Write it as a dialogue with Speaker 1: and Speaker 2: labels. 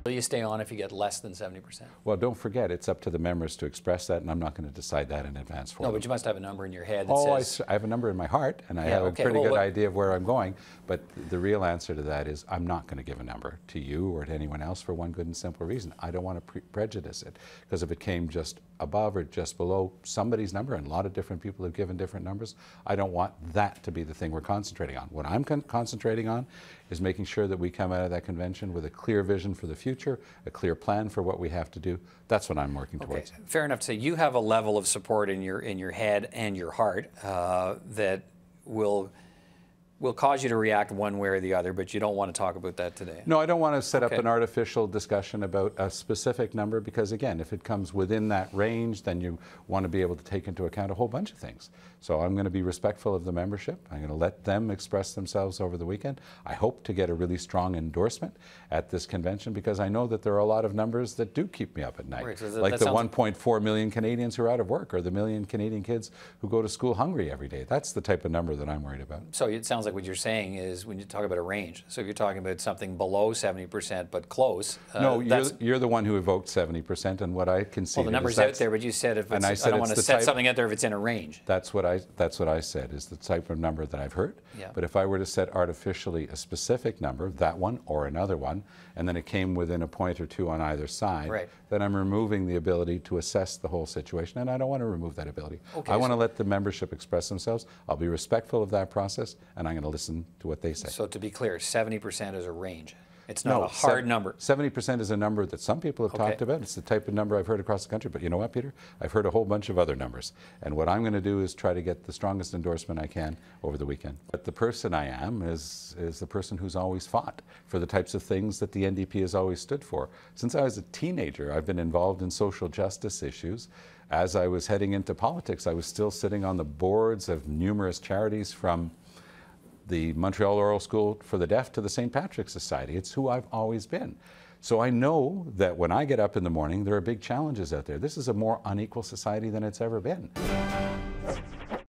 Speaker 1: Will you stay on if you get less than 70%?
Speaker 2: Well, don't forget, it's up to the members to express that, and I'm not going to decide that in advance for them.
Speaker 1: No, but you must have a number in your head that says...
Speaker 2: I have a number in my heart, and I have a pretty good idea of where I'm going, but the real answer to that is I'm not going to give a number to you or to anyone else for one good and simple reason. I don't want to prejudice it, because if it came just above or just below somebody's number, and a lot of different people have given different numbers, I don't want that to be the thing we're concentrating on. What I'm concentrating on is making sure that we come out of that convention with a clear vision for the future, a clear plan for what we have to do. That's what I'm working towards.
Speaker 1: Fair enough to say you have a level of support in your head and your heart that will cause you to react one way or the other, but you don't want to talk about that today.
Speaker 2: No, I don't want to set up an artificial discussion about a specific number, because again, if it comes within that range, then you want to be able to take into account a whole bunch of things. So I'm going to be respectful of the membership. I'm going to let them express themselves over the weekend. I hope to get a really strong endorsement at this convention, because I know that there are a lot of numbers that do keep me up at night. Right, so like the 1.4 million Canadians who are out of work, or the million Canadian kids who go to school hungry every day. That's the type of number that I'm worried about.
Speaker 1: So it sounds like what you're saying is when you talk about a range, so if you're talking about something below 70% but close.
Speaker 2: No, you're the one who evoked 70%, and what I can see.
Speaker 1: Well, the number's out there, but you said if it's, I don't want to set something out there if it's in a range.
Speaker 2: That's what I said is the type of number that I've heard.
Speaker 1: Yeah.
Speaker 2: But if I were to set artificially a specific number, that one or another one, and then it came within a point or two on either side,
Speaker 1: right,
Speaker 2: then I'm removing the ability to assess the whole situation, and I don't want to remove that ability.
Speaker 1: Okay,
Speaker 2: I want to let the membership express themselves. I'll be respectful of that process, and I'm going to listen to what they say.
Speaker 1: So to be clear, 70% is a range. It's not a hard number.
Speaker 2: 70% is a number that some people have talked about. It's the type of number I've heard across the country. But you know what, Peter? I've heard a whole bunch of other numbers. And what I'm going to do is try to get the strongest endorsement I can over the weekend. But the person I am is the person who's always fought for the types of things that the NDP has always stood for. Since I was a teenager, I've been involved in social justice issues. As I was heading into politics, I was still sitting on the boards of numerous charities, from the Montreal Oral School for the Deaf to the St. Patrick's Society. It's who I've always been. So I know that when I get up in the morning, there are big challenges out there. This is a more unequal society than it's ever been.